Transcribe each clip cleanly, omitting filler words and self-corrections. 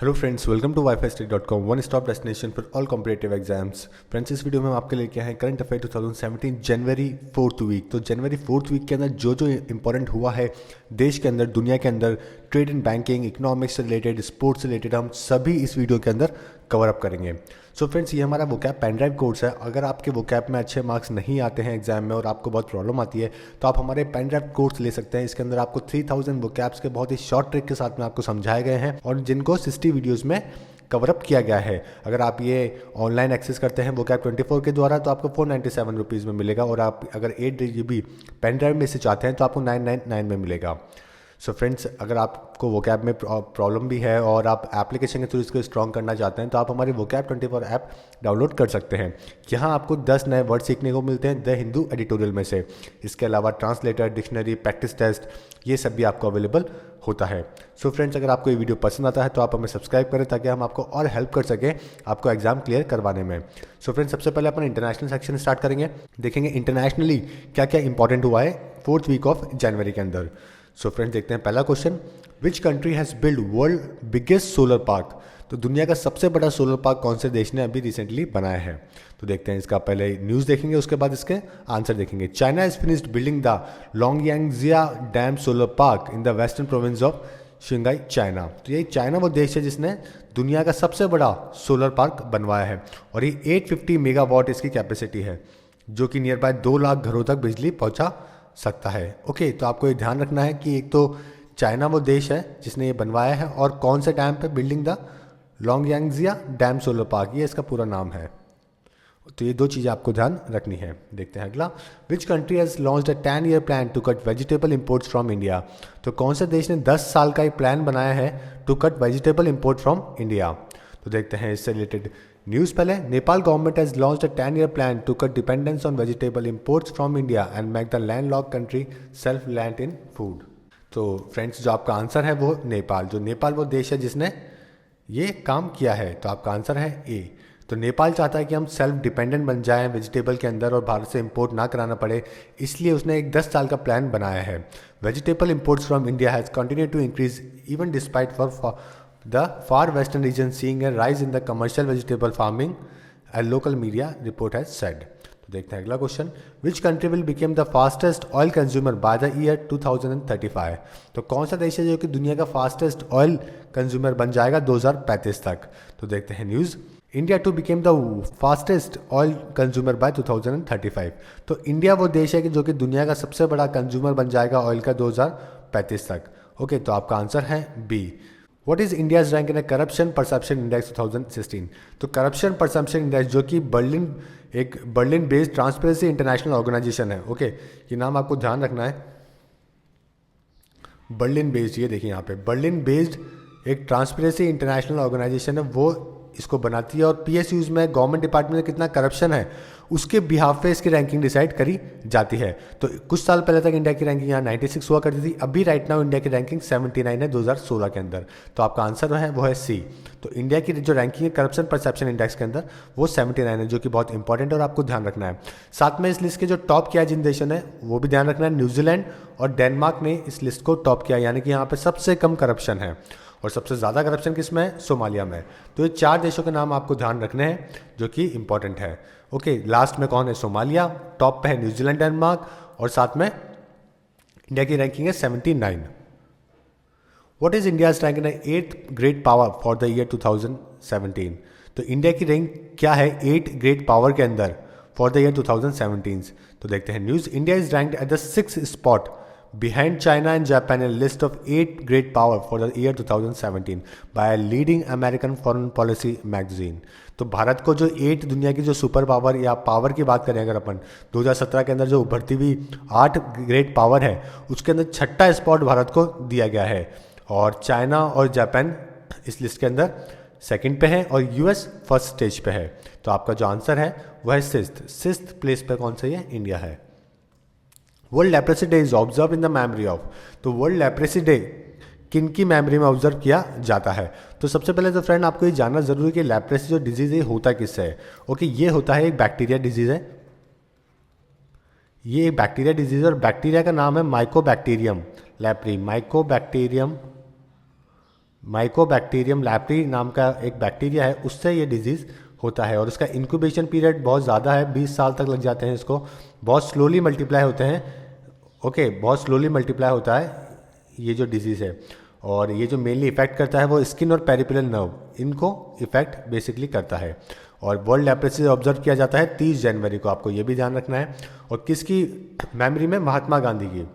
Hello friends, welcome to wifistick.com, one stop destination for all competitive exams. Friends, इस video में हम आपके लिए क्या है करंट अफेयर 2017 जनवरी 4th वीक। तो जनवरी 4th वीक के अंदर जो जो इंपॉर्टेंट हुआ है देश के अंदर, दुनिया के अंदर, ट्रेड एंड बैंकिंग, इकोनॉमिक्स से रिलेटेड, स्पोर्ट्स से रिलेटेड, हम सभी इस वीडियो के अंदर कवर अप करेंगे। सो फ्रेंड्स, ये हमारा वोकैब पेन ड्राइव कोर्स है। अगर आपके वोकैब में अच्छे मार्क्स नहीं आते हैं एग्जाम में और आपको बहुत प्रॉब्लम आती है तो आप हमारे पेन ड्राइव कोर्स ले सकते हैं। इसके अंदर आपको 3000 वोकैब्स के बहुत ही शॉर्ट ट्रिक के साथ में आपको समझाए गए हैं और जिनको 60 वीडियोज़ में कवर अप किया गया है। अगर आप ये ऑनलाइन एक्सेस करते हैं वोकैब 24 के द्वारा तो आपको 497 रुपीज़ में मिलेगा और आप अगर 8 GB पेन ड्राइव में से चाहते हैं तो आपको 999 में मिलेगा। सो फ्रेंड्स, अगर आपको वोकैब में प्रॉब्लम भी है और आप एप्लीकेशन के थ्रू इसको स्ट्रॉन्ग करना चाहते हैं तो आप हमारे वोकैब 24 ऐप डाउनलोड कर सकते हैं। यहाँ आपको 10 नए वर्ड सीखने को मिलते हैं द हिंदू एडिटोरियल में से। इसके अलावा ट्रांसलेटर, डिक्शनरी, प्रैक्टिस टेस्ट, ये सब भी आपको अवेलेबल होता है। सो फ्रेंड्स, अगर आपको ये वीडियो पसंद आता है तो आप हमें सब्सक्राइब करें ताकि हम आपको और हेल्प कर सकें आपको एग्जाम क्लियर करवाने में। सो फ्रेंड्स, सबसे पहले अपन इंटरनेशनल सेक्शन स्टार्ट करेंगे। देखेंगे इंटरनेशनली क्या क्या इंपॉर्टेंट हुआ है 4th वीक ऑफ जनवरी के अंदर। सो फ्रेंड्स, देखते हैं पहला question, which country has build world biggest solar park. तो दुनिया का सबसे बड़ा सोलर पार्क कौन से देश ने अभी रिसेंटली बनाया है। तो देखते हैं, इसका पहले न्यूज़ देखेंगे, उसके बाद इसके आंसर देखेंगे। China has finished building the Longyangxia dam solar park in the western province of शिंगाई, चाइना। तो ये चाइना वो देश है जिसने दुनिया का सबसे बड़ा सोलर पार्क बनवाया है और ये 850 मेगावाट इसकी कैपेसिटी है जो कि नियर बाय 2 लाख घरों तक बिजली पहुंचा सकता है। ओके, तो आपको ये ध्यान रखना है कि एक तो चाइना वो देश है जिसने ये बनवाया है और कौन से डैम पे, building the Longyangxia dam solar park, ये इसका पूरा नाम है। तो ये दो चीज़ें आपको ध्यान रखनी है। देखते हैं अगला, which country has launched a 10-year plan to cut vegetable imports from India. तो कौन से देश ने 10 साल का एक प्लान बनाया है to cut vegetable import from India. तो देखते हैं इससे रिलेटेड न्यूज़ पहले। Nepal government has launched a 10-year plan to cut dependence on vegetable imports from India and make the landlocked country self reliant in food. तो friends, जो आपका answer है वो नेपाल, जो नेपाल वो देश है जिसने ये काम किया है। तो आपका आंसर है ए। तो नेपाल चाहता है कि हम सेल्फ डिपेंडेंट बन जाएं वेजिटेबल के अंदर और भारत से इंपोर्ट ना कराना पड़े, इसलिए उसने एक 10 साल का प्लान बनाया है। Vegetable imports from India has continued to increase even despite for the far western region seeing a rise in the commercial vegetable farming, a local media report has said. तो देखते हैं अगला question, which country will become the fastest oil consumer by the year 2035। तो कौन सा देश है जो कि दुनिया का फास्टेस्ट ऑयल कंज्यूमर बन जाएगा 2035 तक। तो देखते हैं news, India to become the fastest oil consumer by 2035। तो इंडिया वो देश है कि जो कि दुनिया का सबसे बड़ा कंज्यूमर बन जाएगा ऑयल का 2035 तक। ओके, तो आपका आंसर है B. What is India's rank in a corruption perception index 2016। तो करप्शन परसेप्शन इंडेक्स जो कि Berlin based transparency international organisation है। ओके, ये नाम आपको ध्यान रखना है, बर्लिन बेस्ड। ये देखिए यहाँ पे बर्लिन बेस्ड एक ट्रांसपेरेंसी इंटरनेशनल ऑर्गेनाइजेशन है, वो इसको बनाती है और पीएसयूज में गवर्नमेंट डिपार्टमेंट में कितना करप्शन है उसके बिहाफ पे इसकी रैंकिंग डिसाइड करी जाती है। तो कुछ साल पहले तक इंडिया की रैंकिंग यहाँ 96 हुआ करती थी, अभी राइट नाउ इंडिया की रैंकिंग 79 है 2016 के अंदर। तो आपका आंसर है वो है सी। तो इंडिया की जो रैंकिंग है करप्शन परसेप्शन इंडेक्स के अंदर वो 79 है, जो कि बहुत इंपॉर्टेंट है और आपको ध्यान रखना है। साथ में इस लिस्ट के जो टॉप किया जिन देशों ने वो भी ध्यान रखना है, न्यूजीलैंड और डेनमार्क ने इस लिस्ट को टॉप किया, यानी कि यहाँ पे सबसे कम करप्शन है और सबसे ज़्यादा करप्शन किस में है, सोमालिया में। तो ये 4 देशों के नाम आपको ध्यान रखने हैं जो कि इंपॉर्टेंट है। ओके, लास्ट में कौन है, सोमालिया, टॉप पे है न्यूजीलैंड, डेनमार्क और साथ में इंडिया की रैंकिंग है 79। What is India's rank in 8th great power for the year 2017। तो इंडिया की रैंक क्या है 8 ग्रेट पावर के अंदर फॉर द ईयर 2017। तो देखते हैं news, India is ranked at the 6th spot behind China and Japan in a list of 8 great power for the year 2017 by a leading American foreign policy magazine। तो भारत को जो 8 दुनिया की जो super power या पावर की बात करें अगर अपन 2017 के अंदर जो उभरती हुई 8 ग्रेट पावर है उसके अंदर 6ठा स्पॉट भारत को दिया गया है और चाइना और जापान इस लिस्ट के अंदर सेकंड पे है और यूएस फर्स्ट स्टेज पे है। तो आपका जो आंसर है वह है 6th प्लेस पे कौन सा है, इंडिया है। World leprosy day is observe in the memory of. तो वर्ल्ड लेप्रेसी डे किन की मेमोरी में ऑब्जर्व किया जाता है। तो सबसे पहले तो फ्रेंड आपको ये जानना जरूरी है कि लेप्रेसी जो डिजीज है होता किससे है। ओके, ये होता है एक बैक्टीरिया डिजीज है, ये एक बैक्टीरिया डिजीज है और बैक्टीरिया का नाम है माइकोबैक्टीरियम लेप्री, माइकोबैक्टीरियम माइकोबैक्टीरियम लैप्री नाम का एक बैक्टीरिया है, उससे ये डिजीज़ होता है और उसका इंक्यूबेशन पीरियड बहुत ज़्यादा है, 20 साल तक लग जाते हैं इसको, बहुत स्लोली मल्टीप्लाई होते हैं। ओके, बहुत स्लोली मल्टीप्लाई होता है ये जो डिजीज़ है, और ये जो मेनली इफेक्ट करता है वो स्किन और पेरिफेरल नर्व, इनको इफेक्ट बेसिकली करता है। और वर्ल्ड लेप्रेसी ऑब्जर्व किया जाता है 30 जनवरी को, आपको ये भी ध्यान रखना है। और किसकी मेमोरी में? महात्मा गांधी की।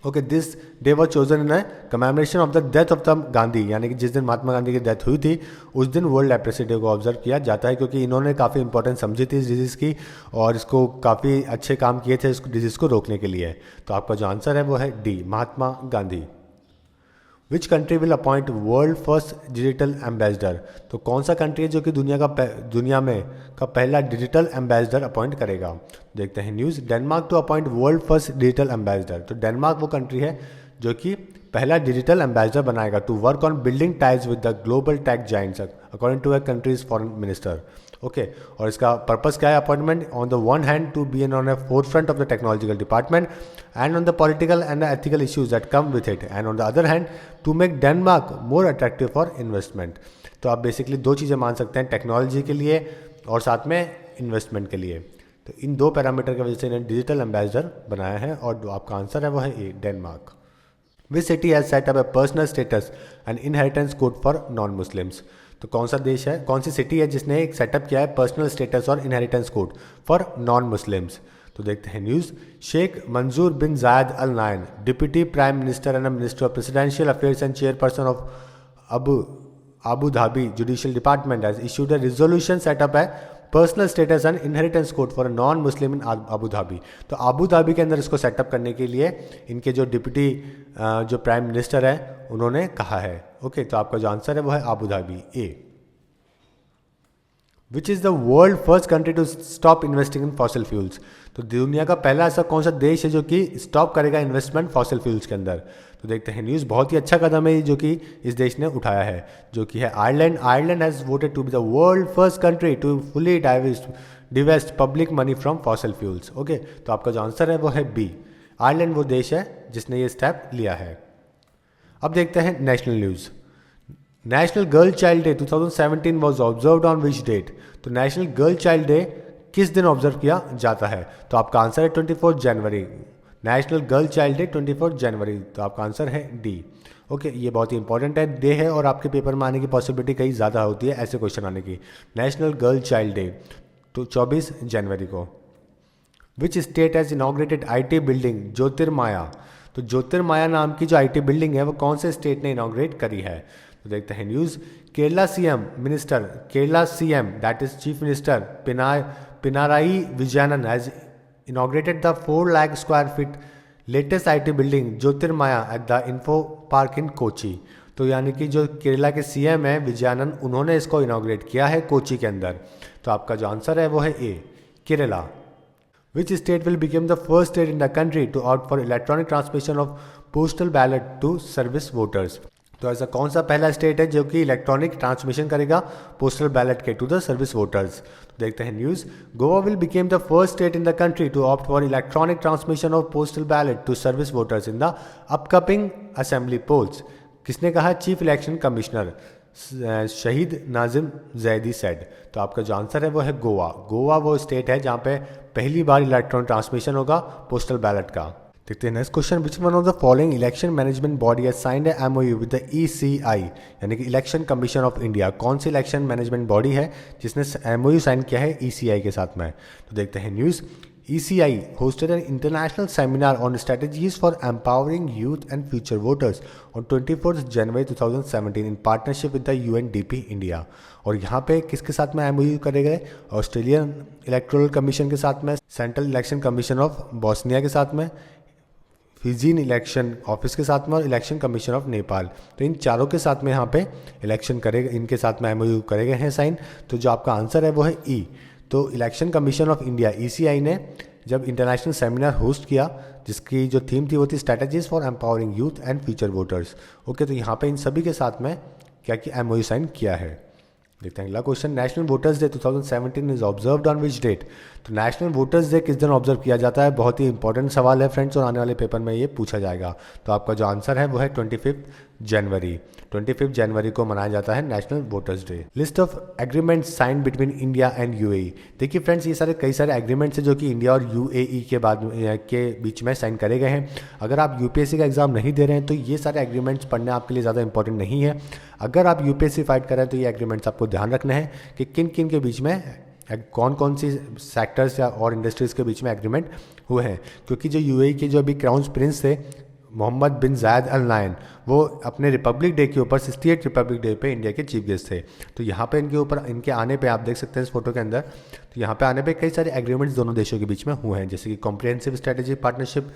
Okay, this day was chosen in commemoration of the death of the Gandhi, यानी कि जिस दिन महात्मा गांधी की डेथ हुई थी उस दिन वर्ल्ड लेप्रेसी डे को ऑब्जर्व किया जाता है, क्योंकि इन्होंने काफ़ी इंपॉर्टेंस समझी थी इस डिजीज़ की और इसको काफ़ी अच्छे काम किए थे इस डिजीज़ को रोकने के लिए। तो आपका जो आंसर है वो है D, Mahatma Gandhi. Which country will appoint world first digital ambassador? तो कौन सा कंट्री है जो कि दुनिया में का पहला डिजिटल एम्बेसडर अपॉइंट करेगा? देखते हैं news. Denmark to appoint world first digital ambassador. तो डेनमार्क वो कंट्री है जो कि पहला डिजिटल एम्बेसडर बनाएगा to work on building ties with the global tech giants according to a country's foreign minister. Okay, और इसका पर्पस क्या है? Appointment on the one hand to be an on a forefront of the technological department and on the political and ethical issues that come with it, and on the other hand to make Denmark more attractive for investment. तो आप basically दो चीज़ें मान सकते हैं, technology के लिए और साथ में इन्वेस्टमेंट के लिए। तो इन दो पैरामीटर की वजह से इन्हें डिजिटल एम्बेसडर बनाया है, और जो आपका आंसर है वो है A, Denmark. Which city has set up a personal status and inheritance code for non Muslims? तो कौन सा देश है, कौन सी सिटी है जिसने एक सेटअप किया है पर्सनल स्टेटस और inheritance code for non Muslims? तो देखते हैं news. Sheikh Mansoor bin Zayed Al Nahyan, deputy prime minister and minister of presidential affairs and chairperson of Abu Dhabi Judicial Department has issued a resolution set up a personal status and inheritance code for non Muslim in Abu Dhabi. तो Abu Dhabi के अंदर इसको setup करने के लिए इनके जो deputy जो प्राइम मिनिस्टर है उन्होंने कहा है। ओके, तो आपका जो आंसर है वो है Abu Dhabi, A. Which is the world first country to stop investing in fossil fuels? तो दुनिया का पहला ऐसा कौन सा देश है जो कि स्टॉप करेगा इन्वेस्टमेंट फॉसिल फ्यूल्स के अंदर? तो देखते हैं न्यूज़। बहुत ही अच्छा कदम है जो कि इस देश ने उठाया है, जो कि है Ireland. Ireland has voted to be the world first country to fully divest public money from fossil fuels. Okay, तो आपका जो आंसर है वो है बी, आयरलैंड वो देश है जिसने ये स्टेप लिया है। अब देखते हैं national news. National girl child day 2017 was observed on which date? तो नेशनल गर्ल चाइल्ड डे किस दिन ऑब्जर्व किया जाता है? तो आपका आंसर है 24 जनवरी। नेशनल गर्ल चाइल्ड डे 24 जनवरी, तो आपका आंसर है डी। ओके, ये बहुत ही इंपॉर्टेंट है डे है और आपके पेपर में आने की पॉसिबिलिटी कहीं ज़्यादा होती है ऐसे क्वेश्चन आने की। नेशनल गर्ल चाइल्ड डे तो 24 जनवरी को। Which state has inaugurated IT building Jyothirmaya? तो ज्योतिर्माया नाम की जो IT बिल्डिंग है वो कौन से स्टेट ने इनॉग्रेट करी है? तो देखते हैं news. Kerala CM that is chief minister Pinarayi Vijayan has inaugurated the 4 lakh square feet latest IT building Jyothirmaya at the Info Park in Kochi. तो यानी कि जो केरला के CM है विजयानंद, उन्होंने इसको इनॉग्रेट किया है कोची के अंदर। तो आपका जो आंसर है वो है ए, Kerala. Which state will become the first state in the country to opt for electronic transmission of postal ballot to service voters? तो ऐसा कौन सा पहला स्टेट है जो कि इलेक्ट्रॉनिक ट्रांसमिशन करेगा पोस्टल बैलेट के टू द सर्विस वोटर्स? देखते हैं news. Goa will become the first state in the country to opt for electronic transmission of postal ballot to service voters in the upcoming assembly polls. किसने कहा? Chief election commissioner शहीद Nazim Zaidi said. तो आपका जो answer है वो है गोवा। गोवा वो स्टेट है जहाँ पे पहली बार इलेक्ट्रॉनिक ट्रांसमिशन होगा पोस्टल बैलेट का। देखते हैं next question. Which one of the following election management body has signed A MOU with the ECI, यानी कि इलेक्शन कमीशन ऑफ इंडिया? कौन सी इलेक्शन मैनेजमेंट बॉडी है जिसने MOU साइन किया है ECI के साथ में? तो देखते हैं news. ECI hosted an international seminar on strategies for empowering youth and future voters on 24th January 2017 in partnership with the UNDP India। और यहाँ पे किसके साथ में MOU करे गए? ऑस्ट्रेलियन इलेक्टोरल कमीशन के साथ में, central election commission of Bosnia के साथ में, फिजीन इलेक्शन ऑफिस के साथ में और इलेक्शन कमीशन ऑफ नेपाल। तो इन चारों के साथ में यहाँ पे इलेक्शन करेगा, इनके साथ में MOU करे गए हैं साइन। तो जो आपका आंसर है वो है ई। तो election commission of India ECI ने जब इंटरनेशनल सेमिनार होस्ट किया जिसकी जो थीम थी वो थी strategies for empowering youth and future voters. Okay, तो यहाँ पे इन सभी के साथ में क्या किया? MOU साइन किया है। देखते हैं अगला question. National voters day 2017 is observed on which date? तो नेशनल वोटर्स डे किस दिन ऑब्जर्व किया जाता है, बहुत ही इंपॉर्टेंट सवाल है फ्रेंड्स, और आने वाले पेपर में ये पूछा जाएगा। तो आपका जो आंसर है वो है 25 जनवरी। 25 जनवरी को मनाया जाता है national voters day. List of agreements sign between India and UAE. देखिए फ्रेंड्स, ये कई सारे एग्रीमेंट्स हैं जो कि इंडिया और यूएई के बीच में साइन करे गए हैं। अगर आप यूपीएससी का एग्जाम नहीं दे रहे हैं तो ये सारे एग्रीमेंट्स पढ़ने आपके लिए ज़्यादा इंपॉर्टेंट नहीं है। अगर आप यूपीएससी फाइट कर रहे हैं तो ये एग्रीमेंट्स आपको ध्यान रखना है कि किन किन के बीच में, कौन कौन सी सेक्टर्स या और इंडस्ट्रीज़ के बीच में एग्रीमेंट हुए हैं। क्योंकि जो यूएई के जो अभी क्राउन प्रिंस थे मोहम्मद बिन जायद अल नायन, वो अपने रिपब्लिक डे के ऊपर 68 रिपब्लिक डे पे इंडिया के चीफ गेस्ट थे। तो यहाँ पे इनके ऊपर, इनके आने पे आप देख सकते हैं इस फोटो के अंदर, तो यहाँ पे आने पे कई सारे एग्रीमेंट्स दोनों देशों के बीच में हुए हैं, जैसे कि कॉम्प्रिहेंसिव स्ट्रेटेजी पार्टनरशिप,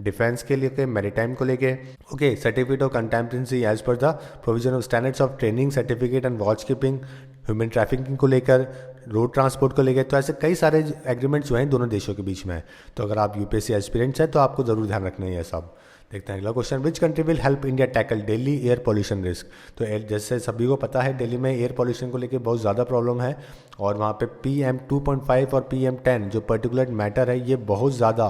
डिफेंस के लिए, मैरीटाइम को लेके, okay, certificate of competency as per the provision of standards of training, certificate and watchkeeping, human trafficking को लेकर, रोड ट्रांसपोर्ट को लेकर। तो ऐसे कई सारे एग्रीमेंट्स जो हैं दोनों देशों के बीच में। तो अगर आप यूपीएससी एस्पिरेंट्स हैं तो आपको जरूर ध्यान रखना है ये सब। देखते हैं अगला question, which country will help India tackle Delhi air pollution risk. तो जैसे सभी को पता है, दिल्ली में एयर पॉल्यूशन को लेकर बहुत ज़्यादा प्रॉब्लम है, और वहाँ पे PM 2.5 और PM 10 जो पर्टिकुलर मैटर है, ये बहुत ज़्यादा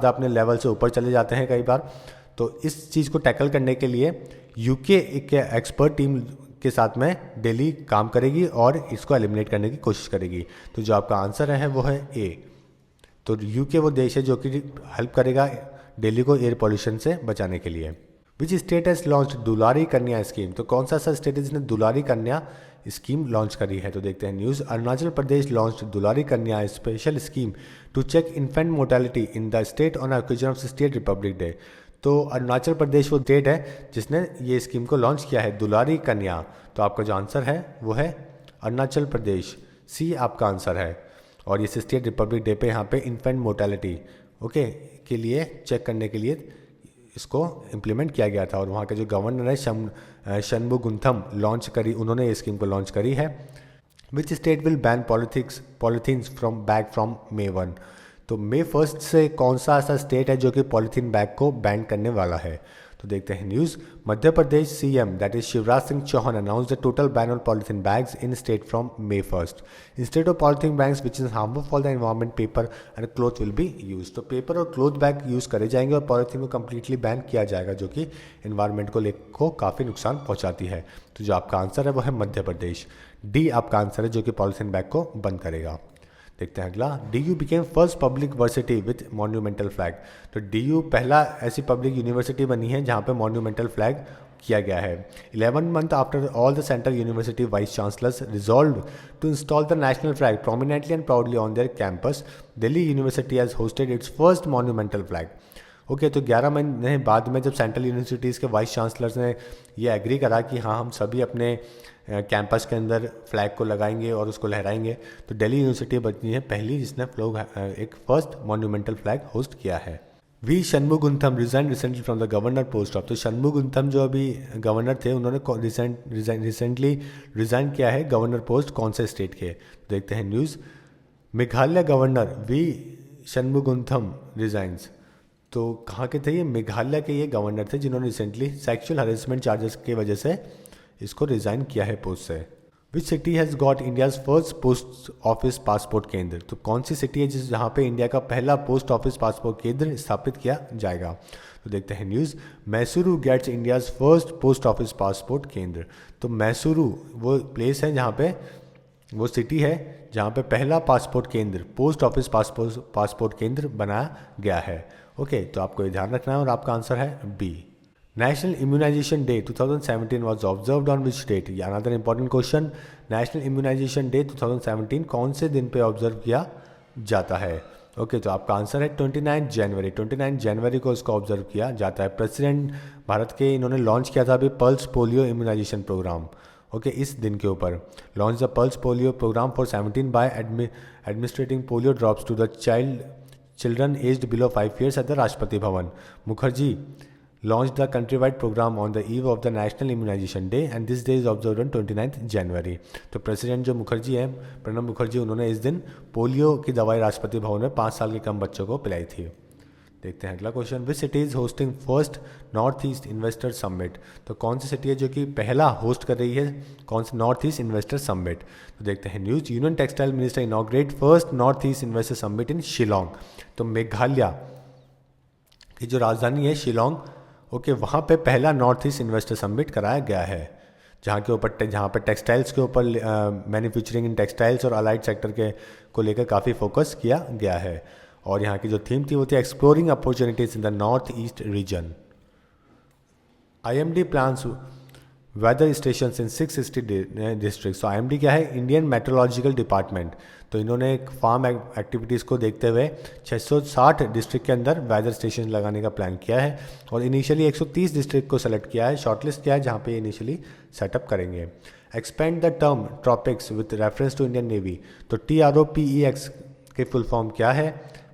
अपने लेवल से ऊपर चले जाते हैं कई बार। तो इस चीज़ को टैकल करने के लिए यूके एक एक्सपर्ट टीम के साथ में दिल्ली काम करेगी और इसको एलिमिनेट करने की कोशिश करेगी। तो जो आपका आंसर है वो है ए। तो यूके वो देश है जो कि हेल्प करेगा दिल्ली को एयर पॉल्यूशन से बचाने के लिए। विच स्टेट हैज लॉन्च दुलारी कन्या स्कीम। तो कौन सा स्टेट है जिसने दुलारी कन्या स्कीम लॉन्च करी है। तो देखते हैं news, Arunachal Pradesh launch Dulari Kanya special scheme to check infant mortality in the state on occasion of 68 republic day. तो अरुणाचल प्रदेश वो स्टेट है जिसने ये स्कीम को लॉन्च किया है, दुलारी कन्या। तो आपका जो आंसर है वो है अरुणाचल प्रदेश, सी आपका आंसर है। और ये 68 रिपब्लिक डे पे यहाँ पे इन्फेंट मोर्टेलिटी ओके के लिए चेक करने के लिए इसको इम्प्लीमेंट किया गया था। और वहाँ के जो गवर्नर है शनमुगुंथम लॉन्च करी, उन्होंने ये स्कीम को लॉन्च करी है। Which state will ban polythenes from bag from May 1। तो May 1 से कौन सा ऐसा स्टेट है जो कि पॉलीथीन बैग को बैन करने वाला है। तो देखते हैं news, Madhya Pradesh CM that is Shivraj Singh Chouhan announce the total ban on polythene bags in state from May 1 instead of polythene bags which is harmful for the environment, paper and cloth will be use. तो paper और cloth bag use करे जाएंगे और polythene को completely ban किया जाएगा, जो कि एनवायरमेंट को काफ़ी नुकसान पहुँचाती है। तो जो आपका आंसर है वो है मध्य प्रदेश, डी आपका आंसर है जो कि पॉलीथीन बैग को बंद करेगा। देखते हैं अगला, DU became first public university with monumental flag. तो DU पहला ऐसी पब्लिक यूनिवर्सिटी बनी है जहाँ पे मॉन्यूमेंटल फ्लैग किया गया है। 11 month after all the central university vice chancellors resolve to install the national flag prominently and proudly on their campus, Delhi university has hosted its first monumental flag. Okay, तो 11 महीने बाद में जब सेंट्रल यूनिवर्सिटीज़ के vice chancellors ने ये agree करा कि हाँ हम सभी अपने कैंपस के अंदर फ्लैग को लगाएंगे और उसको लहराएंगे, तो दिल्ली यूनिवर्सिटी बनी है पहली जिसने एक फर्स्ट मॉन्यूमेंटल फ्लैग होस्ट किया है। V Shanmuganathan resign recently from the governor post of. तो शनमुगुंथम जो अभी गवर्नर थे उन्होंने रिसेंटली रिजाइन किया है गवर्नर पोस्ट कौन से स्टेट के। देखते हैं news, Meghalaya governor V Shanmuganathan resigns. तो कहाँ के थे ये, मेघालय के ये गवर्नर थे जिन्होंने रिसेंटली सेक्सुअल हरेसमेंट चार्जेस की वजह से इसको रिजाइन किया है पोस्ट से। Which city has got India's first post office passport Kendra. तो कौन सी सिटी है जहाँ पे इंडिया का पहला पोस्ट ऑफिस पासपोर्ट केंद्र स्थापित किया जाएगा। तो देखते हैं news, Mysuru gets India's first post office passport Kendra. तो मैसूरू वो प्लेस है जहाँ पे, वो सिटी है जहाँ पे पहला पासपोर्ट केंद्र, पोस्ट ऑफिस पासपोर्ट केंद्र बनाया गया है। ओके, तो आपको ये ध्यान रखना है और आपका आंसर है B. National immunization day 2017 was observed on which date. ये another important question, national immunization day 2017 कौन से दिन पे ऑब्जर्व किया जाता है। ओके, तो आपका आंसर है 29 जनवरी। 29 जनवरी को इसको ऑब्जर्व किया जाता है। प्रेसिडेंट भारत के इन्होंने लॉन्च किया था अभी pulse polio immunisation programme. Okay, इस दिन के ऊपर launch the pulse polio programme for 17 by administrating polio drops to the children aged below 5 years at the Rashtrapati Bhavan. Mukherjee launched the countrywide program on the eve of the National Immunization Day and this day is observed on 29th January। तो president जो मुखर्जी हैं, प्रणब मुखर्जी, उन्होंने इस दिन polio की दवाई राष्ट्रपति भवन में 5 साल के कम बच्चों को पिलाई थी। देखते हैं अगला question, which city is hosting first north east investor summit. तो कौन सी सिटी है जो कि पहला होस्ट कर रही है कौन सी नॉर्थ ईस्ट इन्वेस्टर समिट। तो देखते हैं news, union textile minister inaugurate first north east investor summit in Shillong. तो मेघालय की जो राजधानी है शिलोंग, ओके, वहाँ पे पहला नॉर्थ ईस्ट इन्वेस्टर समिट कराया गया है, जहाँ पे टेक्सटाइल्स के ऊपर मैन्युफैक्चरिंग इन टेक्सटाइल्स और अलाइड सेक्टर के को लेकर काफ़ी फोकस किया गया है। और यहाँ की जो थीम थी वो थी exploring opportunities in the north east region. IMD plans weather station in 660 district. तो IMD क्या है, इंडियन मेट्रोलॉजिकल डिपार्टमेंट। तो इन्होंने एक फार्म एक्टिविटीज़ को देखते हुए 660 डिस्ट्रिक्ट के अंदर वेदर स्टेशन लगाने का प्लान किया है और इनिशियली 130 डिस्ट्रिक्ट को सेलेक्ट किया है, शॉर्टलिस्ट किया है, जहाँ पे इनिशियली सेटअप करेंगे। Expand the term TROPEX with reference to Indian Navy. तो TROPEX की फुल फॉर्म क्या है,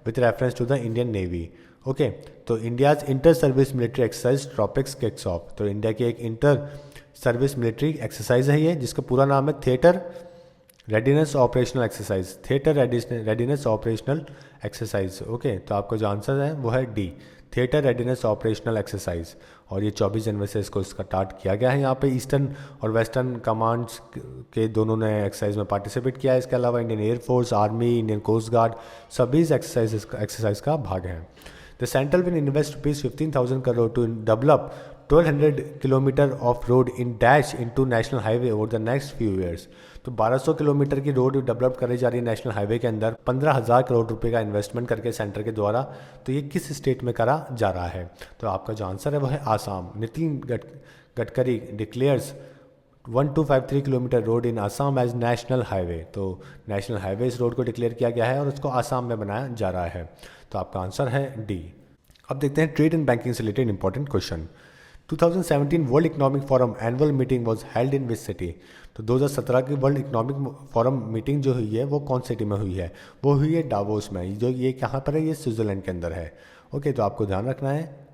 with reference to the Indian Navy. Okay, तो India's inter service military exercise TROPEX kicks off. तो इंडिया की एक इंटर सर्विस मिलिट्री एक्सरसाइज है ये, जिसका पूरा नाम है theatre readiness operational exercise, theatre readiness operational exercise. Okay, तो आपका जो आंसर है वो है D, theatre readiness operational exercise. और ये 24 जनवरी से इसको स्टार्ट किया गया है। यहाँ पे ईस्टर्न और वेस्टर्न कमांड्स के दोनों ने एक्सरसाइज में पार्टिसिपेट किया है। इसके अलावा Indian air force, army, Indian coast guard सभी इस एक्सरसाइज का भाग हैं। The central will invest ₹15,000 crore to develop 1200 kilometre of road in dash into national highway over the next few years. तो 1200 किलोमीटर की रोड डेवलप कराई जा रही है नेशनल हाईवे के अंदर 15,000 करोड़ रुपए का इन्वेस्टमेंट करके सेंटर के द्वारा। तो ये किस स्टेट में करा जा रहा है। तो आपका जो आंसर है वो है Assam. Nitin Gadkari declares 1253 kilometre road in Assam as national highway. तो नेशनल हाईवे इस रोड को डिक्लेयर किया गया है और उसको आसाम में बनाया जा रहा है। तो आपका आंसर है डी। अब देखते हैं ट्रेड एंड बैंकिंग से related important question. 2017 world economic forum annual meeting was held in which city. तो 2017 की वर्ल्ड इकोनॉमिक फोरम मीटिंग जो हुई है वो कौन सिटी में हुई है, वो हुई है डावोस में। जो ये कहाँ पर है, ये स्विट्जरलैंड के अंदर है। ओके, तो आपको ध्यान रखना है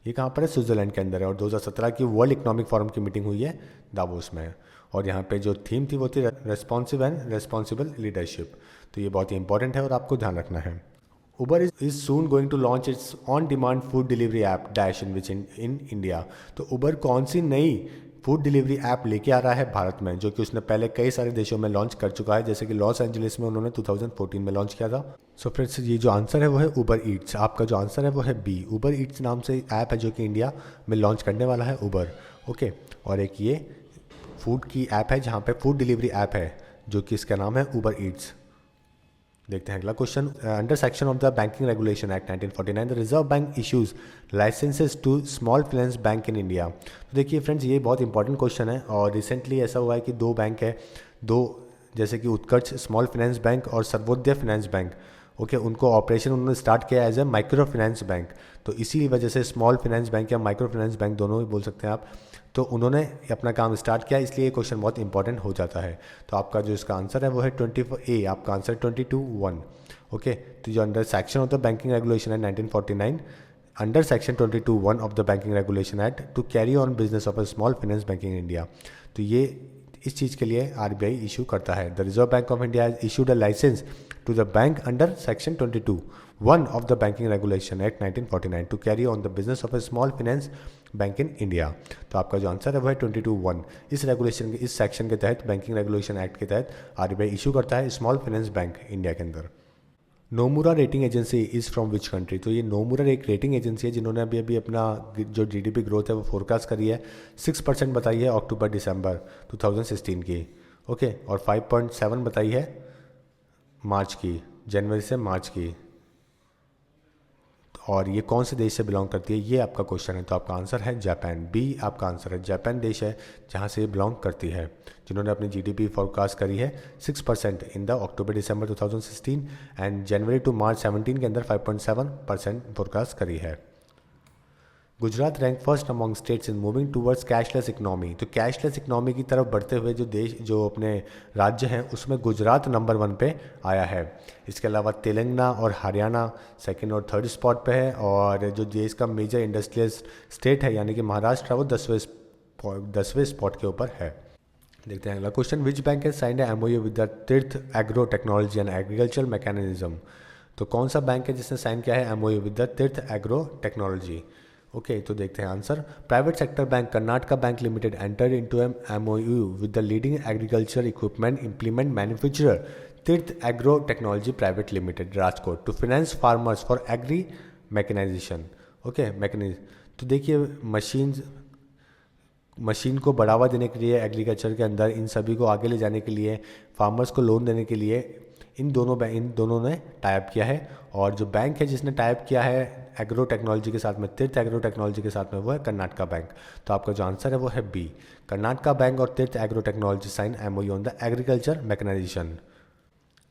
ये कहाँ पर है, स्विट्जरलैंड के अंदर है। और 2017 की वर्ल्ड इकोनॉमिक फोरम की मीटिंग हुई है डावोस में। और यहाँ पे जो थीम थी वो थी रेस्पॉन्सिव एंड रेस्पॉन्सिबल लीडरशिप। तो ये बहुत ही इंपॉर्टेंट है और आपको ध्यान रखना है। Uber is soon going to launch its on demand food delivery app Dash in which in India. तो उबर कौन सी नई फूड डिलीवरी ऐप लेके आ रहा है भारत में, जो कि उसने पहले कई सारे देशों में लॉन्च कर चुका है, जैसे कि लॉस एंजलिस में उन्होंने 2014 में लॉन्च किया था। सो फ्रेंड्स, ये जो आंसर है वो है उबर ईट्स। आपका जो आंसर है वो है बी, उबर ईट्स नाम से ऐप है जो कि इंडिया में लॉन्च करने वाला है उबर। ओके, और एक ये फूड की ऐप है जहाँ पे फूड डिलीवरी ऐप है जो कि इसका नाम है उबर ईट्स। देखते हैं अगला question. Under section of the banking regulation act 1949 the reserve bank issues licences to small finance bank in India. तो देखिए फ्रेंड्स, ये बहुत इंपॉर्टेंट क्वेश्चन है और रिसेंटली ऐसा हुआ है कि दो बैंक है, दो जैसे कि उत्कर्ष स्मॉल फाइनेंस बैंक और सर्वोदय फाइनेंस बैंक। ओके, उनको ऑपरेशन उन्होंने स्टार्ट किया as a micro finance bank. तो इसी वजह से स्मॉल फाइनेंस बैंक या माइक्रो फाइनेंस बैंक दोनों ही बोल सकते हैं आप, तो उन्होंने अपना काम स्टार्ट किया, इसलिए ये क्वेश्चन बहुत इंपॉर्टेंट हो जाता है। तो आपका जो इसका आंसर है वो है 24A, आपका आंसर 22(1). ओके, तो जो under section of the banking regulation है 1949, under section 22(1) of the banking regulation act to carry on business of a small finance banking in India. तो ये इस चीज़ के लिए RBI इशू करता है। The reserve bank of India has issued a licence to the bank under section 22(1) of the banking regulation act 1949 to carry on the business of a small finance bank in India. तो आपका जो answer है वो है 22(1). इस regulation के इस section के तहत बैंकिंग रेगुलेशन एक्ट के तहत RBI इशू करता है स्मॉल फाइनेंस बैंक इंडिया के अंदर। Nomura rating agency is from which country. तो ये नोमुरा एक रेटिंग एजेंसी है जिन्होंने अभी अपना जो GDP ग्रोथ है वो फोरकास्ट करी है 6% बताई है अक्टूबर दिसंबर 2016 की। ओके, और 5.7 बताई है मार्च की, जनवरी से मार्च की। और ये कौन से देश से बिलोंग करती है, ये आपका क्वेश्चन है। तो आपका आंसर है जापान, बी आपका आंसर है। जापान देश है जहाँ से ये बिलोंग करती है, जिन्होंने अपनी GDP फोरकास्ट करी है 6% in the October December 2016 and January to March 17 के अंदर 5.7% फोरकास्ट करी है। Gujarat rank first among states in moving towards cashless economy. तो कैशलेस इकनॉमी की तरफ बढ़ते हुए जो अपने राज्य हैं उसमें गुजरात नंबर 1 पे आया है। इसके अलावा तेलंगाना और हरियाणा सेकंड और थर्ड स्पॉट पे है, और जो देश का मेजर इंडस्ट्रियल स्टेट है यानी कि महाराष्ट्र, वो 10वें स्पॉट के ऊपर है। देखते हैं अगला question. Which bank has signed MOU with the Tirth agro technology and agriculture mechanism. तो कौन सा बैंक है जिसने साइन किया है MOU with the Tirth agro technology? Okay, तो देखते हैं answer. Private sector bank Karnataka bank limited entered into an MOU with the leading agriculture equipment implement manufacturer Tirth agro technology private limited Rajkot to finance farmers for agri mechanisation. Okay, तो देखिए machine को बढ़ावा देने के लिए एग्रीकल्चर के अंदर इन सभी को आगे ले जाने के लिए, फार्मर्स को लोन देने के लिए इन दोनों ने टाइप किया है। और जो बैंक है जिसने टाइप किया है एग्रो टेक्नोलॉजी के साथ में, तीर्थ एग्रो टेक्नोलॉजी के साथ में, वो है कर्नाटका बैंक। तो आपका जो आंसर है वो है बी, कर्नाटका बैंक और Tirth agro technology sign MOU on the agriculture mechanisation.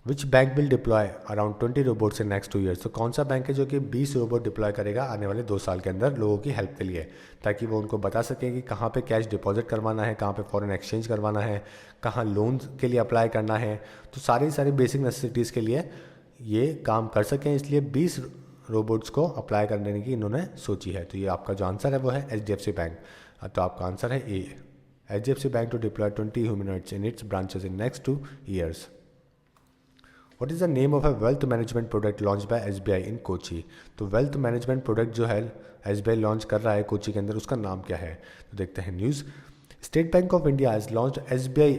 Which bank will deploy around 20 robots in next 2 years? तो कौन सा बैंक है जो कि 20 रोबोट डिप्लॉय करेगा आने वाले 2 साल के अंदर लोगों की हेल्प के लिए, ताकि वो उनको बता सकें कि कहाँ पे कैश डिपॉजिट करवाना है, कहाँ पे फॉरेन एक्सचेंज करवाना है, कहाँ लोन के लिए अप्लाई करना है। तो सारी बेसिक नेसेसिटीज़ के लिए ये काम कर सकें, इसलिए 20 रोबोट्स को अप्लाई करने की इन्होंने सोची है। तो ये आपका जो आंसर है वो है HDFC बैंक। तो आपका आंसर है A, HDFC bank to deploy 20 humanoids in its branches in next 2 years. What is the name of a wealth management product launched by SBI in Kochi? तो वेल्थ मैनेजमेंट प्रोडक्ट जो है SBI launch कर रहा है कोची के अंदर, उसका नाम क्या है? तो देखते हैं news. State bank of India has launched SBI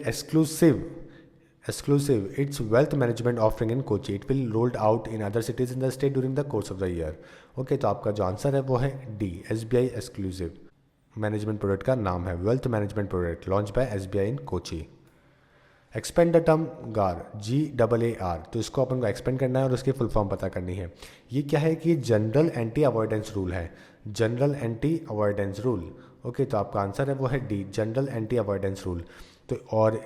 exclusive its wealth management offering in Kochi. It will rolled out in other cities in the state during the course of the year. Okay, तो आपका जो answer है वो है D, SBI exclusive management product का नाम है wealth management product launch by SBI in Kochi. Expand the term गार, GAAR, तो इसको अपन को एक्सपेंड करना है और उसकी फुल फॉर्म पता करनी है। ये क्या है कि जनरल एंटी अवॉइडेंस रूल है, general anti avoidance rule. Okay, तो आपका आंसर है वो है D, general anti avoidance rule. तो और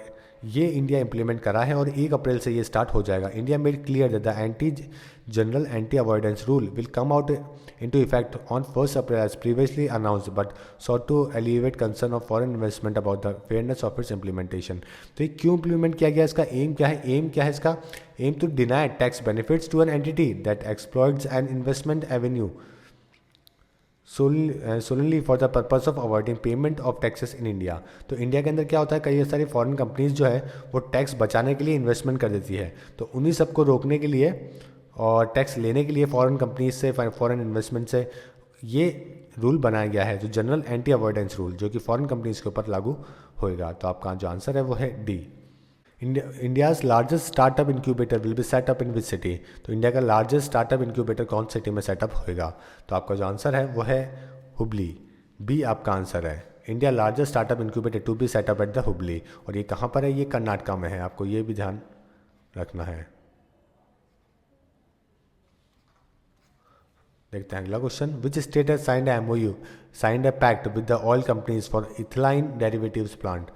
ये इंडिया इंप्लीमेंट करा है और 1 अप्रैल से ये स्टार्ट हो जाएगा। India made clear that the general anti avoidance rule will come out into effect on 1st April as previously announced, but sought to alleviate concern of foreign investment about the fairness of its implementation. तो ये क्यों implement किया गया, इसका M क्या है? M क्या है इसका? Aim to deny tax benefits to an entity that exploits an investment avenue solely for the purpose of avoiding payment of taxes in India. तो इंडिया के अंदर क्या होता है, कई सारी फॉरेन कंपनीज जो है वो टैक्स बचाने के लिए इन्वेस्टमेंट कर देती है। तो उन्हीं सबको रोकने के लिए और टैक्स लेने के लिए फॉरेन कंपनीज से, फॉरेन इन्वेस्टमेंट से ये रूल बनाया गया है, जो जनरल एंटी अवॉइडेंस रूल, जो कि फॉरेन कंपनीज के ऊपर लागू होएगा। तो आपका जो आंसर है वो है D. India's largest startup incubator will be set up in which city? तो इंडिया का लार्जेस्ट स्टार्टअप इंक्यूबेटर कौन सिटी में सेटअप होएगा? तो आपका जो आंसर है वो है हुबली, बी आपका आंसर है। India largest startup incubator to be set up at the Hubli. और ये कहाँ पर है? ये कर्नाटका में है, आपको ये भी ध्यान रखना है। देखते हैं अगला question. Which state has signed MOU, signed a pact with the oil companies for ethylene derivatives plant?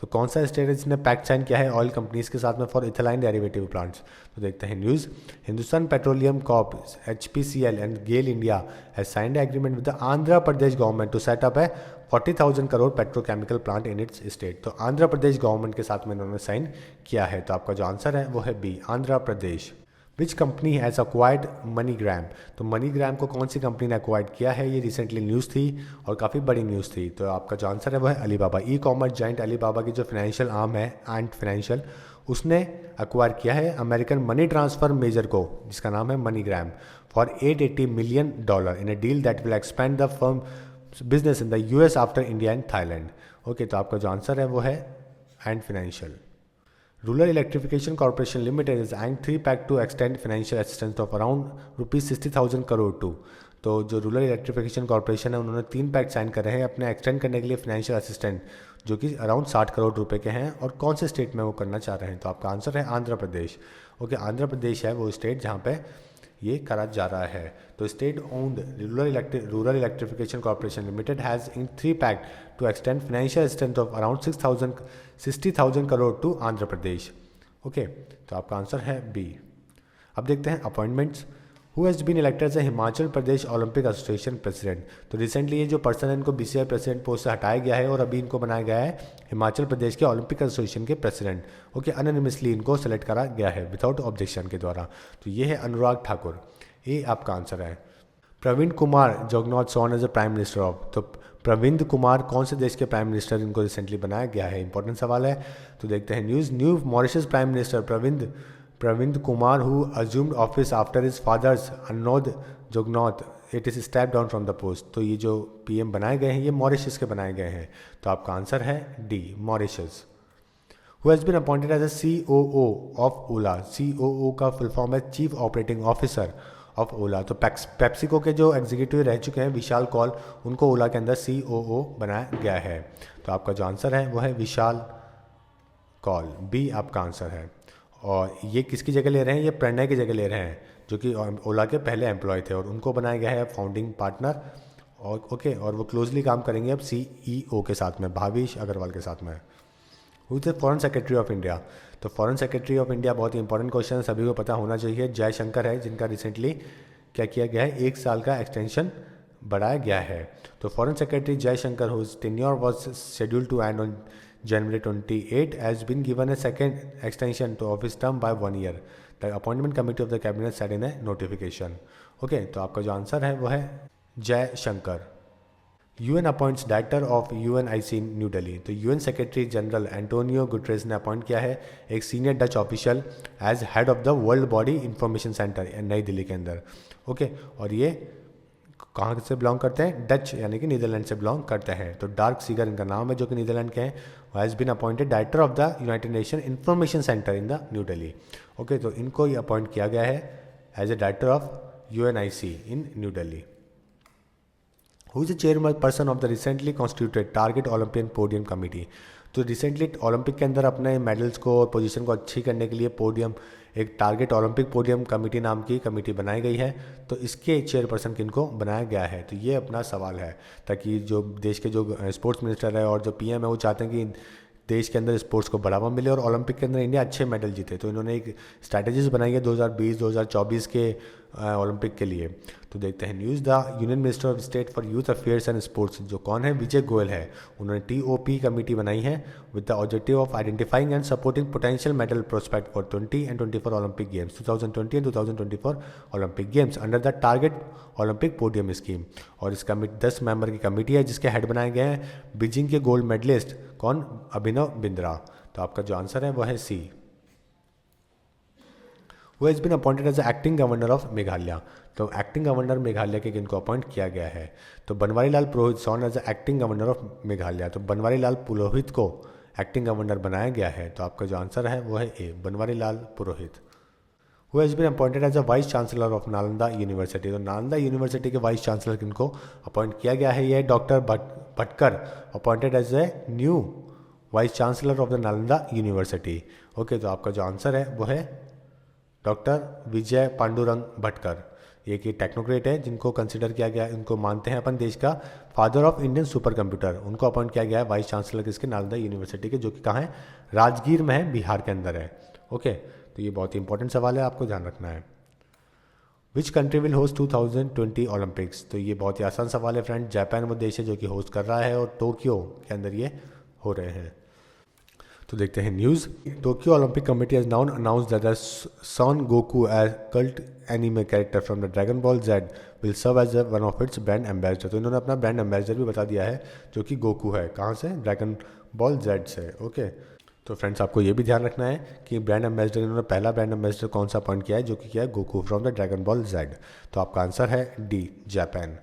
तो कौन सा स्टेट है जिसने पैक्ट साइन किया है ऑयल कंपनीज के साथ में फॉर इथेलाइन डेरिवेटिव प्लांट्स? तो देखते हैं news. Hindustan petroleum corp, HPCL and GAIL India has signed agreement with the Andhra Pradesh government to set up है 40,000 crore petrochemical plant in its state. तो आंध्र प्रदेश गवर्नमेंट के साथ में इन्होंने साइन किया है। तो आपका जो आंसर है वो है B, Andhra Pradesh. Which company has acquired MoneyGram? तो मनीग्राम को कौन सी कंपनी ने अक्वायर्ड किया है? ये रिसेंटली न्यूज़ थी और काफ़ी बड़ी न्यूज़ थी। तो आपका जो आंसर है वो है Alibaba. E commerce giant Alibaba की जो फाइनेंशियल आर्म है एंड फाइनेंशियल, उसने अक्वायर किया है अमेरिकन मनी ट्रांसफर मेजर को, जिसका नाम है MoneyGram, for $880 million in a deal that will expand the firm business in the US after India and Thailand. Okay, तो आपका जो आंसर है वो है and financial. Rural electrification corporation limited is ink 3 pact to extend financial assistance of around ₹60,000 crore to. तो जो rural electrification corporation है उन्होंने 3 पैक साइन करे हैं अपने एक्सटेंड करने के लिए फाइनेंशियल असिस्टेंट, जो कि अराउंड 60 करोड़ रुपए के हैं। और कौन से स्टेट में वो करना चाह रहे हैं? तो आपका आंसर है आंध्र प्रदेश। ओके, आंध्र प्रदेश है वो स्टेट जहाँ पे ये करा जा रहा है। तो state owned rural electrification corporation limited has in 3 pact to extend financial assistance of around 60,000 crore to Andhra Pradesh. Okay, तो आपका आंसर है बी। अब देखते हैं appointments. Who has been elected as Himachal Pradesh Olympic association president? तो रिसेंटली ये जो पर्सन है इनको BCI प्रेसिडेंट पोस्ट से हटाया गया है और अभी इनको बनाया गया है हिमाचल प्रदेश के ओलंपिक एसोसिएशन के प्रेसिडेंट। ओके, अनोनिमसली इनको सेलेक्ट करा गया है विदाउट ऑब्जेक्शन के द्वारा। तो ये है अनुराग ठाकुर, ये आपका आंसर है। Pravind Kumar Jugnauth sworn as a prime minister of? तो प्रविंद कुमार कौन से देश के प्राइम मिनिस्टर इनको रिसेंटली बनाया गया है? इंपॉर्टेंट सवाल है। तो देखते हैं news. New Mauritius prime minister Pravind Kumar who assumed office after his father's Anerood Jugnauth it is step down from the post. तो ये जो पीएम बनाए गए हैं ये मॉरिशस के बनाए गए हैं, तो आपका आंसर है D Mauritius. Who has been appointed as a COO of Ola. COO का फुल फॉर्म है chief operating officer of Ola. तो पेप्सिको के जो एग्जीक्यूटिव रह चुके हैं विशाल कौल, उनको ओला के अंदर COO बनाया गया है। तो आपका जो आंसर है वो है विशाल कौल, बी आपका आंसर है। और ये किसकी जगह ले रहे हैं, ये प्रणय की जगह ले रहे हैं जो कि ओला के पहले एम्प्लॉय थे, और उनको बनाया गया है फाउंडिंग पार्टनर। और ओके, और वो क्लोजली काम करेंगे अब CEO के साथ में, भावेश अग्रवाल के साथ में। Who is the foreign secretary of India. तो फॉरेन सेक्रेटरी ऑफ इंडिया बहुत ही इंपॉर्टेंट क्वेश्चन है, सभी को पता होना चाहिए। जयशंकर है, जिनका रिसेंटली क्या किया गया है, 1 साल का एक्सटेंशन बढ़ाया गया है। तो foreign secretary Jaishankar whose tenure was scheduled to end on January 28 has been given a second extension to office term by 1 year. The appointment committee of the cabinet said in a notification. Okay, तो आपका जो answer है वो है Jaishankar. UN appoints director of UNIC New Delhi. तो UN secretary general Antonio Guterres ने appoint किया है एक senior Dutch official as head of the world body information centre Nai Delhi के अंदर। ओके, और ये कहाँ से बिलोंग करते हैं, डच यानी कि नीदरलैंड से बिलोंग करते हैं। तो डार्क सीगर इनका नाम है जो कि नीदरलैंड के हैं। Has been appointed director of the United Nation information centre in the New Delhi. Okay, तो इनको ये अपॉइंट किया गया है as a director of UNIC in New Delhi. Who is the chairperson of the recently constituted target Olympian podium committee. तो recently Olympic के अंदर अपने मेडल्स को और पोजीशन को अच्छी करने के लिए पोडियम, एक टारगेट ओलंपिक पोडियम कमेटी नाम की कमेटी बनाई गई है। तो इसके चेयरपर्सन किनको बनाया गया है, तो ये अपना सवाल है, ताकि जो देश के जो स्पोर्ट्स मिनिस्टर है और जो PM है वो चाहते हैं कि देश के अंदर स्पोर्ट्स को बढ़ावा मिले और ओलंपिक के अंदर इंडिया अच्छे मेडल जीते। तो इन्होंने एक स्ट्रैटेजीज बनाई है 2020-2024 के ओलंपिक के लिए। तो देखते हैं news. The union minister of state for youth affairs and sports, जो कौन है, विजय गोयल है, उन्होंने TOP कमेटी बनाई है with the objective of identifying and supporting potential medal prospect for 20 and 24 Olympic games, 2020 and 2024 Olympic games under the target Olympic podium scheme. और इस committee 10 member की कमेटी है जिसके हेड बनाए गए हैं बीजिंग के गोल्ड मेडलिस्ट कौन, अभिनव बिंद्रा। तो आपका जो आंसर है वो है C। Who has been appointed as acting governor of Meghalaya. तो एक्टिंग गवर्नर मेघालय के किनको अपॉइंट किया गया है, तो Banwari Lal Purohit sworn as acting governor of Meghalaya. तो बनवारी लाल पुरोहित को एक्टिंग गवर्नर बनाया गया है। तो आपका जो आंसर है वो है A, Banwari Lal Purohit. Who has been appointed as a vice chancellor of Nalanda university. तो नालंदा यूनिवर्सिटी के वाइस चांसलर किनको अपॉइंट किया गया है, ये doctor Bhatkar appointed as a new vice chancellor of the Nalanda university. Okay, तो आपका जो आंसर है वो है डॉक्टर विजय पांडुरंग भटकर। ये कि टेक्नोक्रेट है जिनको कंसिडर किया गया, इनको मानते हैं अपन देश का father of Indian super computer. उनको अपॉइंट किया गया है वाइस चांसलर किसके, नालंदा यूनिवर्सिटी के, जो कि कहाँ है, राजगीर में है, बिहार के अंदर है। ओके, तो ये बहुत ही इंपॉर्टेंट सवाल है, आपको ध्यान रखना है। विच कंट्री विल होस्ट 2020 ओलंपिक्स। तो ये बहुत ही आसान सवाल है फ्रेंड। जापान वो देश है जो कि होस्ट कर रहा है और टोक्यो के अंदर ये हो रहे हैं। तो देखते हैं news. Tokyo Olympic committee has now announced that Son Goku as cult anime character from the Dragon Ball Z will serve as one of its brand ambassador. तो इन्होंने अपना ब्रांड एम्बेसडर भी बता दिया है जो कि गोकू है, कहाँ से, ड्रैगन बॉल जेड से। ओके, तो फ्रेंड्स आपको ये भी ध्यान रखना है कि ब्रांड एम्बेसडर, इन्होंने पहला ब्रांड एम्बेसडर कौन सा अपॉइंट किया है, जो कि किया है Goku from the Dragon Ball Z. तो आपका आंसर है D, Japan.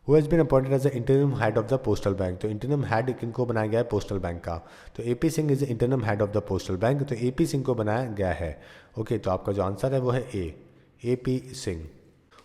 Who has been appointed as the interim head of the postal bank. तो इंटरिम हेड किनको बनाया गया है, पोस्टल बैंक का। तो AP Singh is the interim head of the postal bank. तो AP सिंह को बनाया गया है। ओके, तो आपका जो आंसर है वो है A, AP Singh.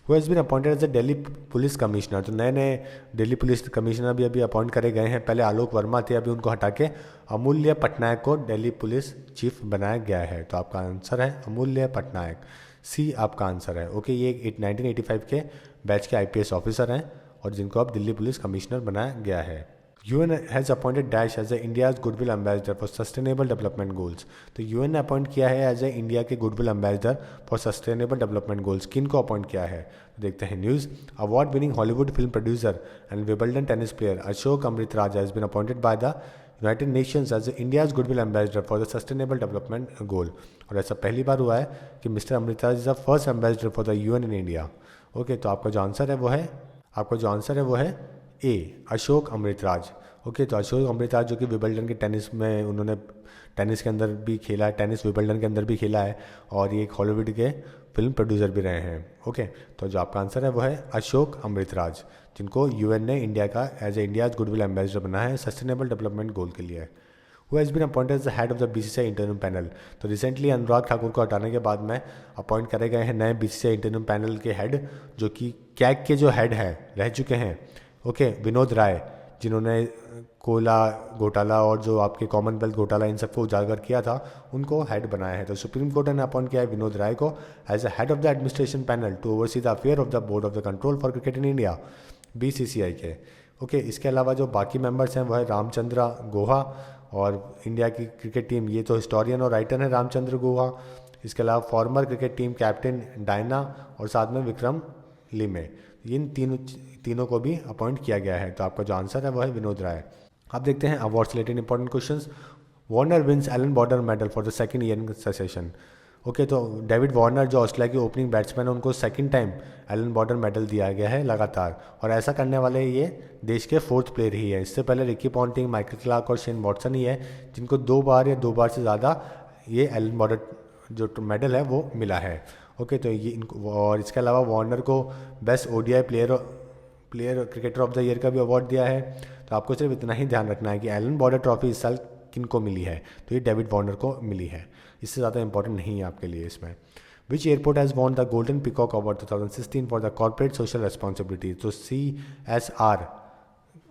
Who has been appointed as the Delhi police commissioner. तो नए नए दिल्ली पुलिस कमिश्नर भी अभी अपॉइंट करे गए हैं। पहले आलोक वर्मा थे, अभी उनको हटा के अमूल्य पटनायक को दिल्ली पुलिस चीफ बनाया गया है। तो आपका आंसर है अमूल्य पटनायक, C आपका आंसर है। ओके, ये 1985 के बैच के IPS ऑफिसर हैं और जिनको अब दिल्ली पुलिस कमिश्नर बनाया गया है। UN has appointed dash as a India's goodwill ambassador for sustainable development goals. तो UN ने अपॉइंट किया है एज ए इंडिया के goodwill ambassador for sustainable development goals. किन को अपॉइंट किया है, तो देखते हैं news. Award winning Hollywood film producer and Wimbledon tennis player Ashok Amritraj has been appointed by the United Nations as India's goodwill ambassador for the sustainable development goal. और ऐसा पहली बार हुआ है कि mister Amritraj is the first ambassador for the UN in India. Okay, तो आपका जो answer है वो है, ए अशोक अमृतराज। ओके, तो अशोक अमृतराज जो कि विंबलडन के टेनिस में उन्होंने टेनिस के अंदर भी खेला है, टेनिस विंबलडन के अंदर भी खेला है, और ये एक हॉलीवुड के फिल्म प्रोड्यूसर भी रहे हैं। ओके, तो जो आपका आंसर है वो है अशोक अमृतराज, जिनको यूएन ने इंडिया का as a India's goodwill ambassador बना है सस्टेनेबल डेवलपमेंट गोल के लिए। Who has been appointed as the head of the BCCI internal panel. तो रिसेंटली अनुराग ठाकुर को हटाने के बाद में अपॉइंट करे गए हैं नए बीसीसीआई इंटरनल पैनल के हेड, जो कि कैग के जो हेड हैं रह चुके हैं। ओके, विनोद राय, जिन्होंने कोयला घोटाला और जो आपके कॉमनवेल्थ घोटाला इन सबको उजागर किया था, उनको हेड बनाया है। तो सुप्रीम कोर्ट ने अपॉइंट किया है विनोद राय को as a head of the administration panel to oversee the affair of the board of the control for cricket in India, BCCI के। ओके, इसके अलावा जो बाकी मेंबर्स हैं वो है रामचंद्र गुहा, और इंडिया की क्रिकेट टीम, ये तो हिस्टोरियन और राइटर हैं रामचंद्र गुहा। इसके अलावा farmer cricket team captain Diana, और साथ में विक्रम लिमे, इन तीनों को भी अपॉइंट किया गया है। तो आपका जो आंसर है वो है विनोद राय। अब देखते हैं award related important questions. Warner wins Allan Border medal for the second year in succession. Okay, तो डेविड वार्नर जो ऑस्ट्रेलिया के ओपनिंग बैट्समैन है, उनको second time Allan Border medal दिया गया है लगातार, और ऐसा करने वाले ये देश के 4th प्लेयर ही है। इससे पहले रिकी पॉन्टिंग, माइकल क्लार्क और शेन वॉटसन ही है जिनको 2 बार या 2 बार से ज़्यादा ये एलन बॉर्डर जो मेडल है वो मिला है। ओके, तो ये इनको, और इसके अलावा वार्नर को best ODI player cricketer of the year का भी अवार्ड दिया है। तो आपको सिर्फ इतना ही ध्यान रखना है कि एलन बॉर्डर ट्रॉफी इस साल किन को मिली है, तो ये डेविड वार्नर को मिली है, इससे ज़्यादा इंपॉर्टेंट नहीं है आपके लिए इसमें। Which airport has won the golden peacock award 2016 for the corporate social responsibility. तो CSR,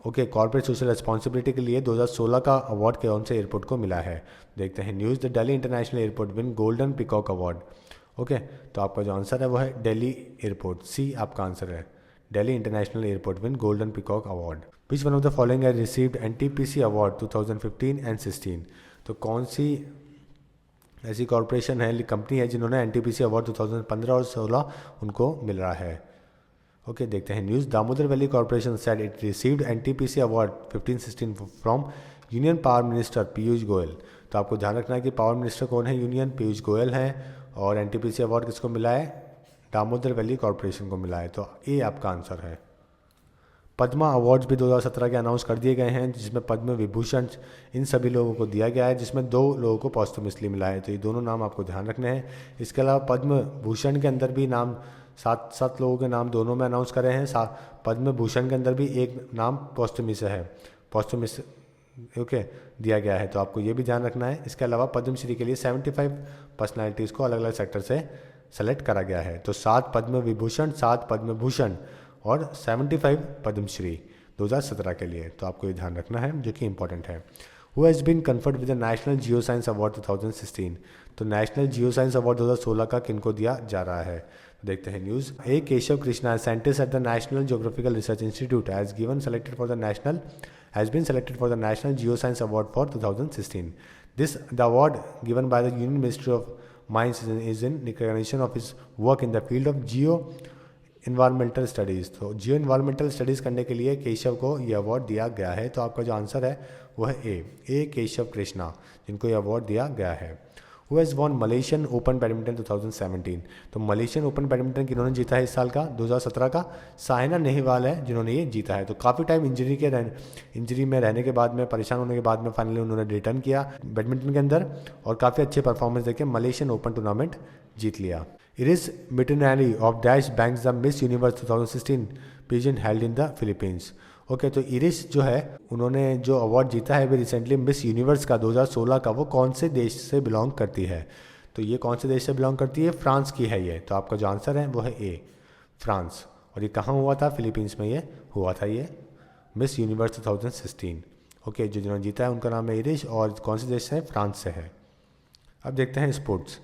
okay, corporate social responsibility के लिए 2016 का अवार्ड कौन से एयरपोर्ट को मिला है। देखते हैं news. The Delhi international airport win golden peacock award. Okay, तो आपका जो आंसर है वो है दिल्ली एयरपोर्ट, सी आपका आंसर है। Delhi international airport win golden peacock award. Which one of the following has received NTPC award 2015 and 16। तो कौन सी ऐसी कॉरपोरेशन है, कंपनी है जिन्होंने NTPC अवार्ड 2015 और 16 उनको मिल रहा है। ओके, देखते हैं news. Damodar valley corporation said it received NTPC award 15-16 from union power minister Piyush Goyal. तो आपको ध्यान रखना है कि पावर मिनिस्टर कौन है, यूनियन पीयूष गोयल है, और NTPC अवार्ड किसको मिला है, दामोदर वैली कॉरपोरेशन को मिला है। तो ए आपका आंसर है। पद्मा अवार्ड्स भी 2017 के अनाउंस कर दिए गए हैं, जिसमें पद्म विभूषण इन सभी लोगों को दिया गया है, जिसमें 2 लोगों को पॉस्टमसली मिला है। तो ये दोनों नाम आपको ध्यान रखने हैं। इसके अलावा पद्म भूषण के अंदर भी नाम 7 लोगों के नाम दोनों में अनाउंस करे हैं। पद्म भूषण के अंदर भी एक नाम पॉस्टमस है, पॉस्टमस ओके दिया गया है, तो आपको ये भी ध्यान रखना है। इसके अलावा पद्मश्री के लिए 75 पर्सनैलिटीज़ को अलग अलग सेक्टर से सेलेक्ट करा गया है। तो 7 पद्म विभूषण, 7 पद्म भूषण और 75 पद्मश्री 2017 के लिए, तो आपको ये ध्यान रखना है जो कि इंपॉर्टेंट है। Who has been conferred with the national geo science award 2016। तो नेशनल जियो साइंस अवार्ड 2016 का किनको दिया जा रहा है, देखते हैं news. A Keshav Krishna, scientist at the national geographical research institute, has given selected for the national has been selected for the National Geoscience Award for 2016. The award given by the Union Ministry of Mines is in recognition of his work in the field of geo-environmental studies. तो geo-environmental studies करने के लिए केशव को ये award दिया गया है। तो आपका जो आंसर है वो है ए केशव कृष्णा, जिनको ये अवार्ड दिया गया है। Who has won Malaysian open badminton 2017। तो मलेशियन ओपन बैडमिंटन किन्होंने जीता है इस साल का 2017 का, साइना नेहवाल है जिन्होंने ये जीता है। तो काफ़ी टाइम इंजरी में रहने के बाद में, परेशान होने के बाद में फाइनली उन्होंने रिटर्न किया बैडमिंटन के अंदर और काफ़ी अच्छे परफॉर्मेंस देके मलेशियन ओपन टूर्नामेंट जीत लिया। Iris Mittenaere of dash banks the miss universe 2016 pageant held in the Philippines. Okay, तो इरिस जो है उन्होंने जो अवार्ड जीता है अभी रिसेंटली मिस यूनिवर्स का 2016 का, वो कौन से देश से बिलोंग करती है। तो ये कौन से देश से बिलोंग करती है, फ्रांस की है ये। तो आपका जो आंसर है वो है ए फ्रांस। और ये कहाँ हुआ था, फिलीपींस में ये हुआ था ये मिस यूनिवर्स 2016। ओके, जो जिन्होंने जीता है उनका नाम है इरिस और कौन से देश से, फ्रांस से है। अब देखते हैं sports.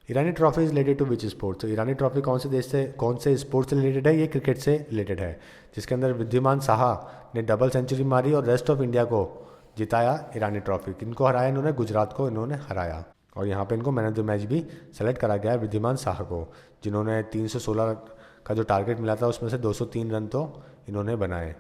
Irani trophy is related to which sport. तो ईरानी ट्रॉफी कौन से देश से, कौन से स्पोर्ट्स से रिलेटेड है, ये क्रिकेट से रिलेटेड है, जिसके अंदर विद्यमान साहा ने डबल सेंचुरी मारी और रेस्ट ऑफ इंडिया को जिताया ईरानी ट्रॉफी। किनको हराया इन्होंने, गुजरात को इन्होंने हराया और यहाँ पे इनको मैन ऑफ द मैच भी सेलेक्ट करा गया है विद्यमान साहा को, जिन्होंने 316 का जो टारगेट मिला था उसमें से 203 रन तो इन्होंने बनाए।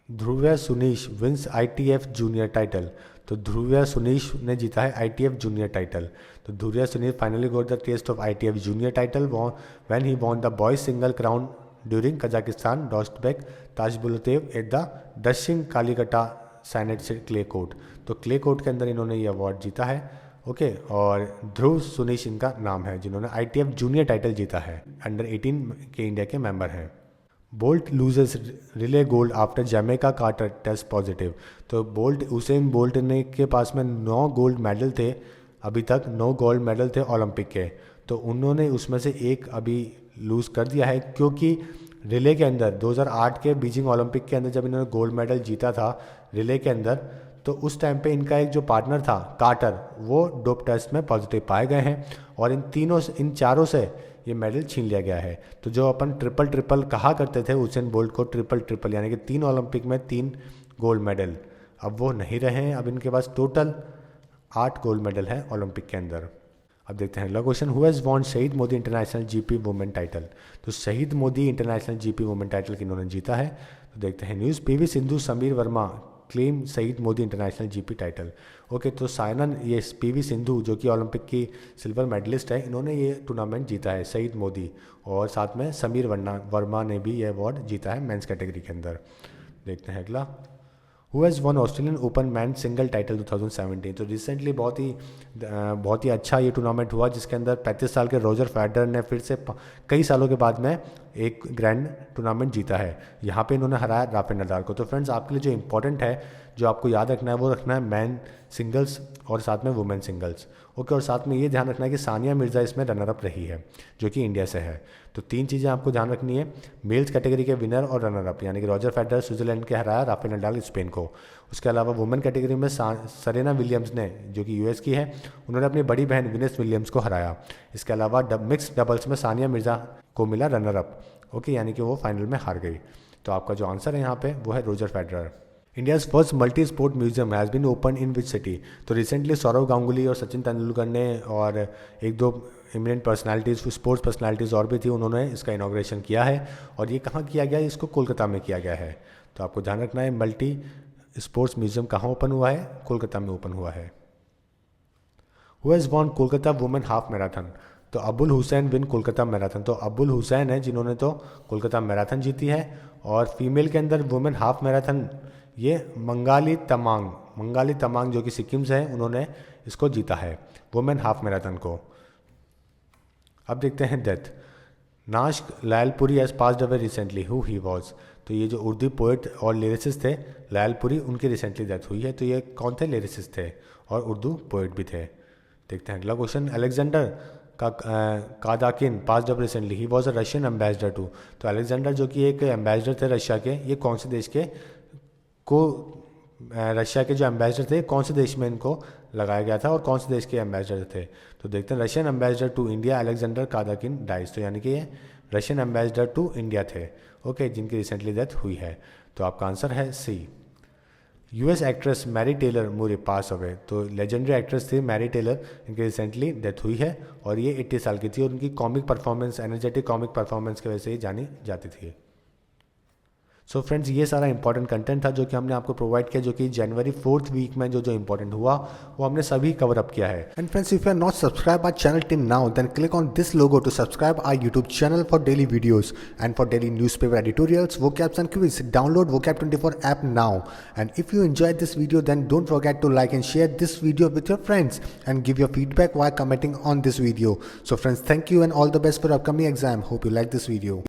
Dhruv Sunish wins ITF junior title. तो ध्रुव सुनीश ने जीता है ITF जूनियर टाइटल। तो Dhruv Sunish finally got the test of ITF junior title when he won the boys single crown during Kazakhstan Dostbek Tazhbultev at the दक्षिण कालीकटा सैनेट से क्ले कोर्ट। तो क्ले कोर्ट के अंदर इन्होंने ये अवार्ड जीता है। ओके, और ध्रुव सुनीश इनका नाम है जिन्होंने ITF जूनियर टाइटल जीता है, अंडर 18 के इंडिया के मेंबर हैं। Bolt loses relay gold after Jamaica Carter test positive. तो उसेन बोल्ट ने के पास में 9 गोल्ड मेडल थे, अभी तक 9 गोल्ड मेडल थे ओलंपिक के, तो उन्होंने उसमें से एक अभी लूज़ कर दिया है, क्योंकि रिले के अंदर 2008 के बीजिंग ओलंपिक के अंदर जब इन्होंने गोल्ड मेडल जीता था रिले के अंदर, तो उस टाइम पे इनका एक जो पार्टनर था कार्टर, वो डोप टेस्ट में पॉजिटिव पाए गए हैं और इन चारों से ये मेडल छीन लिया गया है। तो जो अपन ट्रिपल कहा करते थे उसेन बोल्ट को, ट्रिपल यानी कि 3 ओलंपिक में 3 गोल्ड मेडल, अब वो नहीं रहे हैं। अब इनके पास टोटल 8 गोल्ड मेडल है ओलंपिक के अंदर। अब देखते हैं अगला question, who has won Syed Modi international GP women title. तो Syed Modi international GP women title किन्होंने जीता है, तो देखते हैं news. PV Sindhu Sameer Verma claim Syed Modi international GP title. Okay, तो ये PV सिंधु जो कि ओलंपिक की सिल्वर मेडलिस्ट है, इन्होंने ये टूर्नामेंट जीता है शहीद मोदी, और साथ में समीर वर्मा ने भी ये अवार्ड जीता है मेंस कैटेगरी के अंदर। देखते हैं अगला, who has one Australian open man single title 2017। तो रिसेंटली बहुत ही अच्छा ये टूर्नामेंट हुआ, जिसके अंदर 35 साल के रोजर फेडरर ने फिर से कई सालों के बाद में एक ग्रैंड टूर्नामेंट जीता है। यहाँ पे इन्होंने हराया राफेल नडाल को। तो फ्रेंड्स, आपके लिए जो इंपॉर्टेंट है, जो आपको याद रखना है, वो रखना है मैन सिंगल्स और साथ में वुमेन सिंगल्स। ओके, और साथ में ये ध्यान रखना है कि सानिया मिर्ज़ा इसमें रनर अप रही है, जो कि इंडिया से है। तो 3 चीज़ें आपको ध्यान रखनी है, मेल्स कैटेगरी के विनर और रनर अप, यानी कि रॉजर फेडरर स्विट्जरलैंड के हराया राफेल नडाल स्पेन को। उसके अलावा वुमेन कैटेगरी में सरेना विलियम्स ने, जो कि US की है, उन्होंने अपनी बड़ी बहन विनेस विलियम्स को हराया। इसके अलावा मिक्स डबल्स में सानिया मिर्ज़ा को मिला रनर अप। ओके, यानी कि वो फाइनल में हार गई। तो आपका जो आंसर है यहाँ पे वो है Roger Federer. India's first multi sport museum has been open in which city. तो रिसेंटली सौरव गांगुली और सचिन तेंदुलकर ने और 1-2 इमिनेंट पर्सनालिटीज़, स्पोर्ट्स पर्सनालिटीज़ और भी थी, उन्होंने इसका इनॉग्रेशन किया है। और ये कहाँ किया गया है? इसको कोलकाता में किया गया है। तो आपको ध्यान रखना है, मल्टी स्पोर्ट्स म्यूजियम कहाँ ओपन हुआ है? कोलकाता में ओपन हुआ है। Who has von Kolkata women half marathon. तो अबुल हुसैन विन कोलकाता मैराथन। तो अबुल हुसैन है जिन्होंने तो कोलकाता मैराथन जीती है। और फीमेल के अंदर वुमेन हाफ मैराथन ये मंगाली तमांग जो कि सिक्किम से है, उन्होंने इसको जीता है वुमेन हाफ मैराथन को। अब देखते हैं death. Naqsh Lyallpuri has passed away recently, who he was. तो ये जो उर्दू पोइट और लिरिसिस्ट थे लायलपुरी, उनकी रिसेंटली डेथ हुई है। तो ये कौन थे? लिरिसिस्ट थे और उर्दू पोइट भी थे। देखते हैं अगला question. Alexander Kadakin passed away recently, he was a Russian ambassador to. तो अलेक्जेंडर जो कि एक एम्बेसडर थे रशिया के, ये कौन से देश के रशिया के जो एम्बेसडर थे, कौन से देश में इनको लगाया गया था और कौन से देश के एम्बेसडर थे? तो देखते हैं, Russian ambassador to India Alexander Kadakin dies. तो यानी कि ये रशियन एम्बेसडर टू इंडिया थे, ओके, जिनकी रिसेंटली डेथ हुई है। तो आपका आंसर है C. US actress Mary Tyler Moore pass away. तो लेजेंडरी एक्ट्रेस थी मैरी टेलर, इनकी रिसेंटली डेथ हुई है और ये 80 साल की थी और उनकी comic performance, energetic comic performance की वजह से ही जानी जाती थी। सो फ्रेंड्स, ये सारा इंपॉर्टेंट कंटेंट था जो कि हमने आपको प्रोवाइड किया, जो कि जनवरी 4th वीक में जो इंपॉर्टेंट हुआ वो हमने सभी कवर अप किया है। And friends, if you are not subscribe our channel till now, then click on this logo to subscribe our YouTube channel for daily videos and for daily newspaper editorials, vocabs and quiz. Download vocab24 app now. And if you enjoyed this video, then don't forget to like and share this video with your friends and give your feedback while commenting on this video. So friends, thank you and all the best for upcoming exam. Hope you like this video.